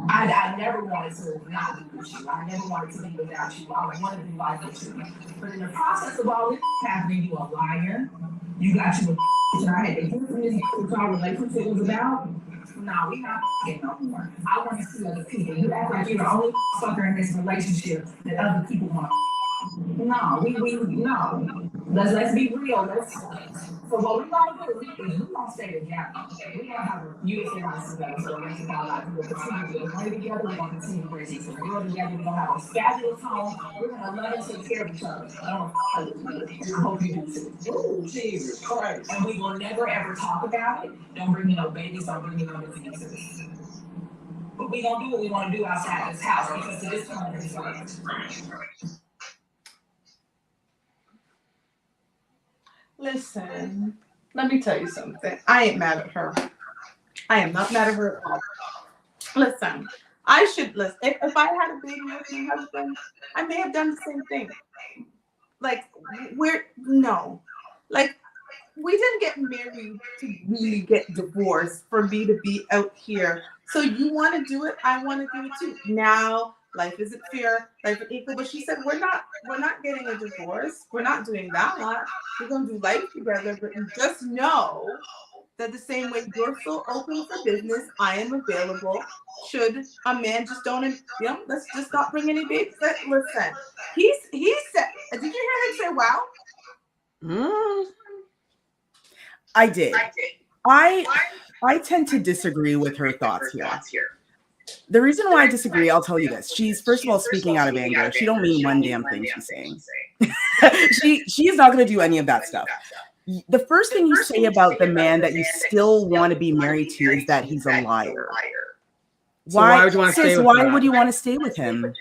I never wanted to not be with you. I never wanted to be without you. I wanted to be like you. But in the process of all this happening, you a liar. You got you a I had to hear from this what our relationship was about. No, we not getting no more. I want to see other people. You act like you're the only fucker in this relationship that other people want. No, no. Let's be real. So what we gonna do is we gonna stay together. We gonna have a beautiful life together. So that's about life. We're gonna continue to play together. We're gonna continue to raise the world together. We're gonna have a fabulous home. We're gonna love and take care of each other. I hope you do too. Ooh, Jesus Christ. And we will never ever talk about it. Don't bring me no babies. Don't bring me no diseases. But we gonna do what we want to do outside this house because to this point it's right. Listen, Let me tell you something. I ain't mad at her. I am not mad at her at all. Listen, I should listen. If I had a baby with my husband, I may have done the same thing. Like, like, we didn't get married to really get divorced for me to be out here. So you want to do it, I want to do it too. Now, life isn't fair, life is equal. But she said, we're not getting a divorce. We're not doing that. We're gonna do life together. But you just know that the same way you're so open for business, I am available. Should a man just don't, let's just not bring any babies. Listen, he said, did you hear him say, wow? I did. I tend to disagree with her thoughts here. The reason why I disagree, I'll tell you this. She's first of all speaking out of anger. She don't mean one damn thing she's saying. She is not going to do any of that stuff. The first thing you say about the man that you still want to be married to is that he's a liar. Why would you want to stay with why would you want to stay with him?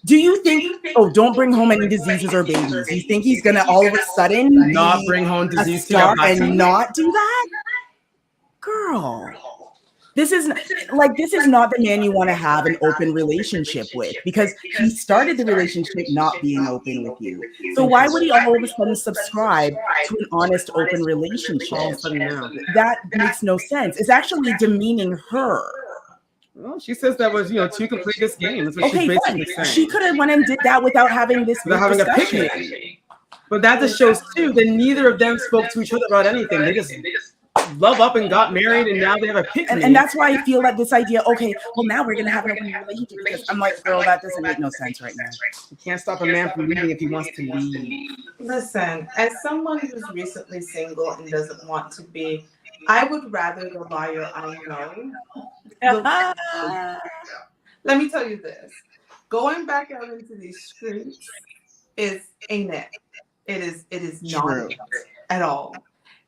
Do you think, don't bring home any diseases or babies? You think he's going to all of a sudden not bring home disease to and not do that? Girl. This is not the man you want to have an open relationship with, because he started the relationship not being open with you. So why would he all of a sudden subscribe to an honest, open relationship? That makes no sense. It's actually demeaning her. Well, she says that was, to complete this game. That's what she's basically saying. She could have went and did that without having this discussion. A picnic. But that just shows too that neither of them spoke to each other about anything. They just love up and got married, and now they have a picnic. And that's why I feel that this idea, now we're gonna have an open relationship. I'm like, girl, that doesn't make no sense right now. You can't stop a man from leaving if he wants to leave. Listen, as someone who's recently single and doesn't want to be, I would rather the liar I know. Let me tell you this. Going back out into these streets ain't it. It is not at all.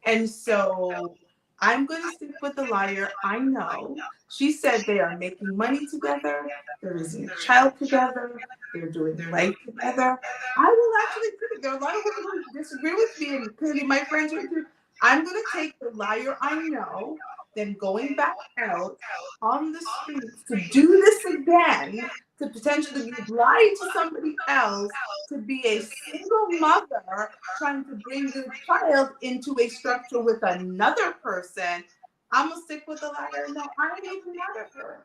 And so I'm going to stick with the liar I know. She said they are making money together. They're raising a child together. They're doing life together. I will actually, there are a lot of people who disagree with me, and clearly my friends are too. I'm going to take the liar I know, then going back out on the streets to do this again, to potentially lie to somebody else, to be a single mother trying to bring your child into a structure with another person. I'm going to stick with the liar. No, I ain't even mad at her.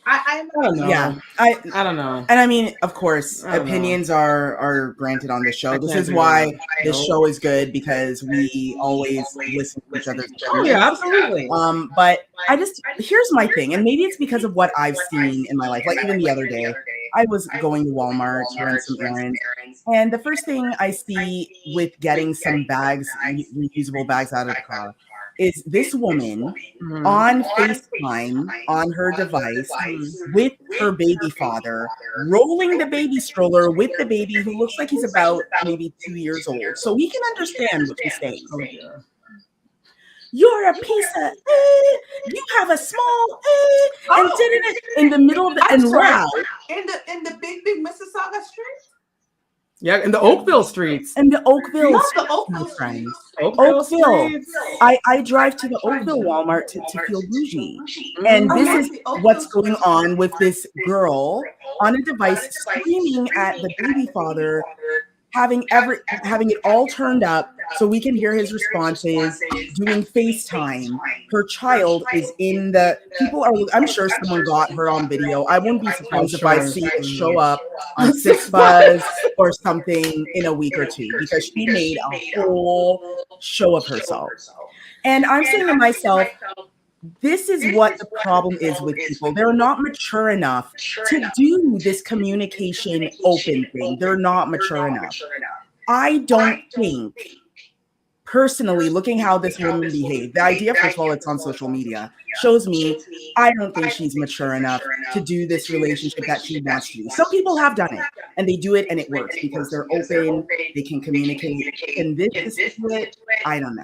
I don't know. Yeah, I don't know. And I mean, of course, opinions are granted on the show. This is why this show is good, because we always listen to each other's opinions. Oh yeah, absolutely. But here's my thing, and maybe it's because of what I've seen in my life. Like even the other day, I was going to Walmart to run some errands, and the first thing I see with getting some bags, reusable bags out of the car, is this woman on FaceTime on her device with her baby father, rolling the baby stroller with the baby, who looks like he's about maybe 2 years old. So we can understand what she's saying. You're a piece of you have a small and did it in the middle of the loud. In the big Mississauga street? Yeah, in the Oakville streets. And the Oakville, Oakville friends. Oakville. I drive to the Oakville Walmart to feel bougie. And this is what's going on with this girl on a device screaming at the baby father, having it all turned up so we can hear his responses, doing FaceTime. Her child is in the I'm sure someone got her on video. I wouldn't be surprised if I see it show up on Six Buzz or something in a week or two, because she made a whole show of herself. And I'm saying to myself, this is what the problem is with people. They're not mature enough to do this communication open thing. They're not mature enough. I don't think, personally, looking how this woman behaved, the idea, first of all, it's on social media, shows me I don't think she's mature enough to do this relationship that she wants to do. Some people have done it, and they do it, and it works because they're open, they can communicate. And this is it. I don't know.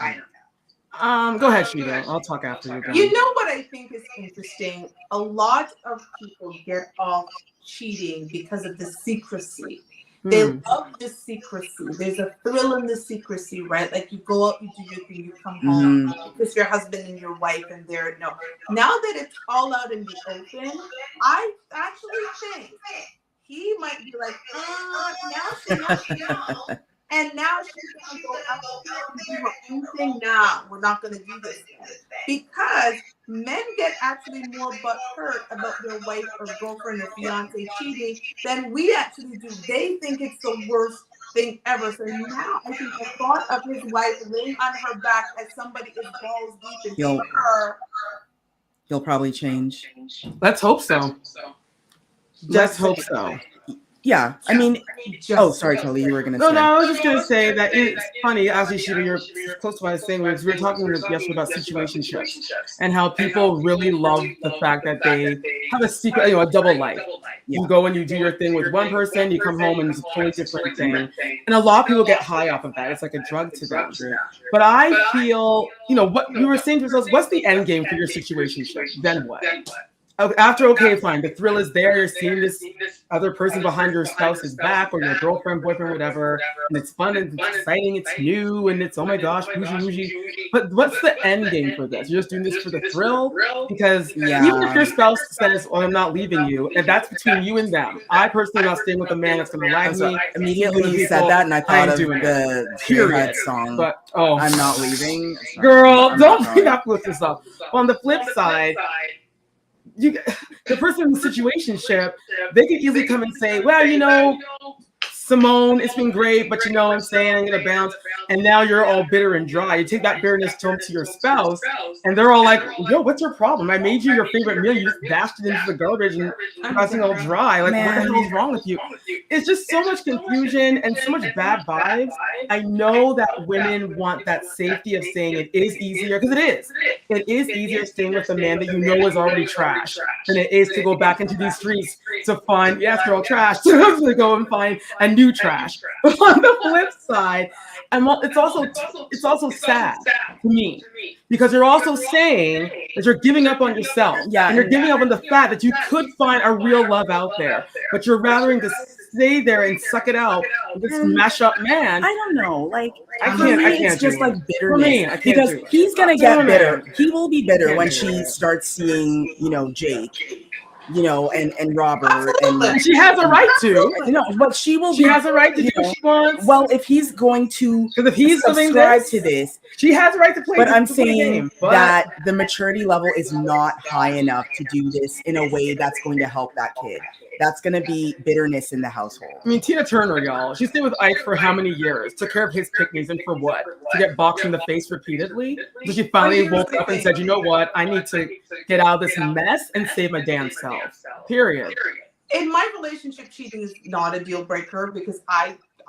Go ahead, Shiva. I'll talk after you. You know what I think is interesting? A lot of people get off cheating because of the secrecy. They love the secrecy. There's a thrill in the secrecy, right? Like you go out, you do your thing, you come home, it's your husband and your wife, and they're no. Now that it's all out in the open, I actually think he might be like, now she knows. And now she's gonna go out and do her own thing. Now we're not gonna do this because men get actually more butthurt about their wife or girlfriend or fiance cheating than we actually do. They think it's the worst thing ever. So now I think the thought of his wife laying on her back as somebody is balls deep into her, he'll probably change. Let's hope so. Let's hope so. Yeah, I mean, sorry, Tully, you were gonna say. No, I was just gonna say that it's funny. Actually, Shiva, you're close to what I was saying. We were talking yesterday about situationships and how people really love the fact that they have a secret, a double life. You go and you do your thing with one person, you come home and it's a totally different thing. And a lot of people get high off of that. It's like a drug to them. But I feel, what we were saying to ourselves, what's the end game for your situationship? Then what? After, okay, fine, the thrill is there. You're seeing this other person behind your spouse's back or your girlfriend, boyfriend, whatever. And it's fun and it's exciting. It's new. And it's, oh my gosh, bougie. But what's the end game for this? You're just doing this for the thrill? Because even if your spouse says, I'm not leaving you, and that's between you and them. I personally am not staying with a man that's going to lie to me. Immediately you said that and I thought of the Period song. But, I'm not leaving. Girl, don't bring that flip this up. On the flip side, the person in the situationship, they could easily come and say, well, Simone, it's been great, but I'm saying I'm gonna bounce, and now you're all bitter and dry. You take that bitterness home to your spouse, and they're all like, yo, what's your problem? I made you your favorite meal, you just dashed it into the garbage and passing all dry. Like, what the hell is wrong with you? It's just so much confusion and so much bad vibes. I know that women want that safety of saying it is easier, because it is. It is easier staying with a man that you know is already trash than it is to go back into these streets to find, yes, they're all trash, to go and find a new trash. But on the flip side, it's also sad to me, because you're also saying that you're giving up on yourself. Yeah, and you're giving up on the fact that you could find a real love out there, but you're rathering to stay there and suck it out with this mash up man. I don't know. Like, I can't it's just like bitterness. Because he's gonna get bitter. He will be bitter when she starts seeing, Jake. And Robert, and she has a right to. But she will. She has a right to do what she wants. Well, if he's going to, because if he's subscribe to this, she has a right to play. But I'm saying that the maturity level is not high enough to do this in a way that's going to help that kid. That's going to be bitterness in the household. I mean, Tina Turner, y'all. She stayed with Ike for how many years? Took care of his picnics, and for what? To get boxed in the face repeatedly? So she finally woke up and said, you know what? I need to get out of this mess and save my damn self. Period. In my relationship, cheating is not a deal breaker because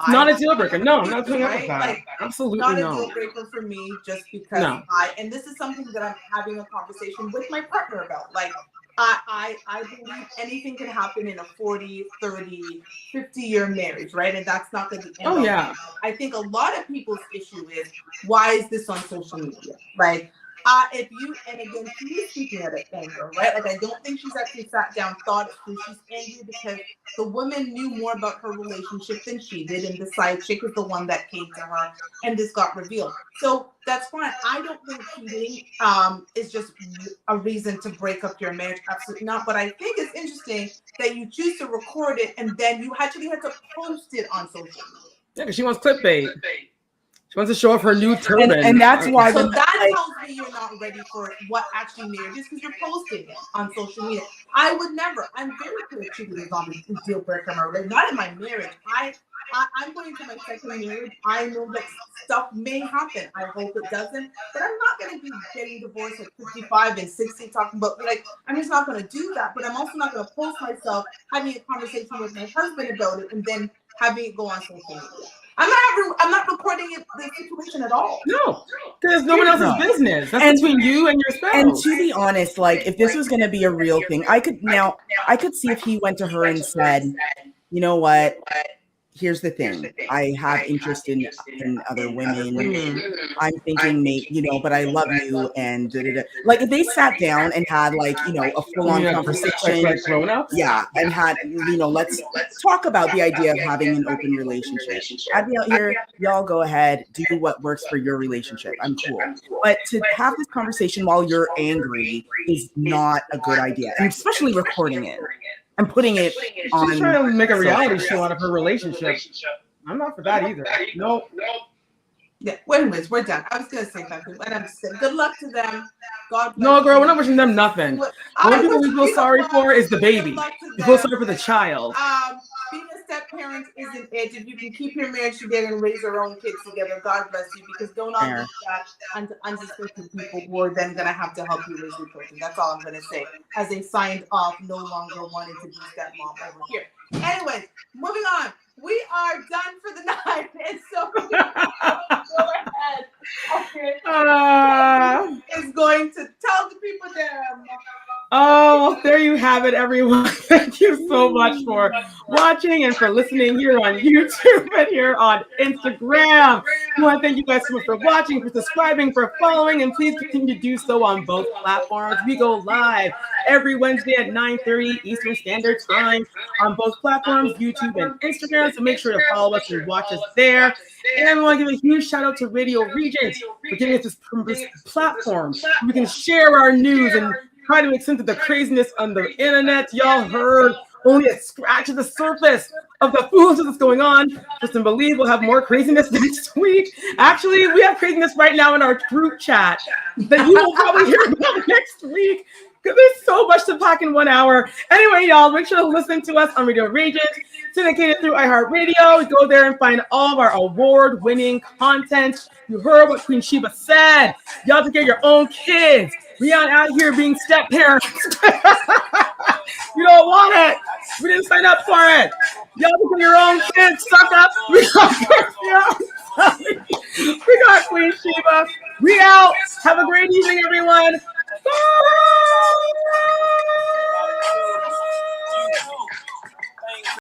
not a deal breaker. No, I'm not putting up with that. Like, absolutely not no. a deal breaker for me just because and this is something that I'm having a conversation with my partner about. Like, I believe anything can happen in a 40, 30, 50-year marriage, right? And that's not going to end. Oh, yeah. I think a lot of people's issue is, why is this on social media? Like, and again, she is speaking out of anger, right? Like, I don't think she's actually sat down, thought it through. She's angry because the woman knew more about her relationship than she did, and the side chick is the one that came to her, and this got revealed. So that's fine. I don't think cheating is just a reason to break up your marriage. Absolutely not. But I think it's interesting that you choose to record it, and then you actually had to post it on social media. Yeah, because she wants clickbait. She wants to show off her new turban. And that's why. So that tells me you're not ready for what actually marriage is, because you're posting it on social media. I would never. I'm very clear cheating is on the deal breaker. Not in my marriage. I'm going to my second marriage. I know that stuff may happen. I hope it doesn't. But I'm not going to be getting divorced at 55 and 60 talking about, like, I'm just not going to do that. But I'm also not going to post myself having a conversation with my husband about it and then having it go on social media. I'm not recording the situation at all. No, because no one else's business. That's between you and your spouse. And to be honest, like, if this was going to be a real thing, I could see if he went to her and said, you know what, here's the thing. I have interest in other women. I'm thinking, but I love you, and like if they sat down and had like a full-on conversation, like grown ups, and had let's talk about the idea of having an open relationship. I'd be out here, y'all go ahead, do what works for your relationship. I'm cool, but to have this conversation while you're angry is not a good idea, and especially recording it and putting it on. She's trying to make a reality show out of her relationship. I'm not for that either. Nope. Yeah, wait a minute, we're done. I was gonna say something, and I'm saying good luck to them. God bless No, girl, you. we're not wishing them nothing. The only people we feel sorry for is the baby. We feel sorry for the child. Being a step parent isn't it. If you can keep your marriage together and raise your own kids together, God bless you. Because don't all leave that unto unsuspecting people who are then gonna have to help you raise your children. That's all I'm gonna say. As they signed off, no longer wanting to be stepmom over here. Anyways, moving on. We are done for the night, and so go ahead. Okay. Is going to tell the people there. Oh, there you have it, everyone. Thank you so much for watching and for listening here on YouTube and here on Instagram. I want to thank you guys so much for watching, for subscribing, for following, and please continue to do so on both platforms. We go live every Wednesday at 9:30 Eastern Standard Time on both platforms, YouTube and Instagram. So make sure to follow us and watch us there. And I want to give a huge shout out to Radio Regent for giving us this platform so we can share our news and try to make sense of the craziness on the internet. Y'all heard only a scratch of the surface of the foolishness that's going on. Just to believe we'll have more craziness next week. Actually, we have craziness right now in our group chat that you will probably hear about next week because there's so much to pack in 1 hour. Anyway, y'all, make sure to listen to us on Radio Regent, syndicated through iHeartRadio. Go there and find all of our award-winning content. You heard what Queen Sheba said. Y'all take care of your own kids. We aren't out here being step parents. You don't want it. We didn't sign up for it. Y'all take care of your own kids. Suck up. We got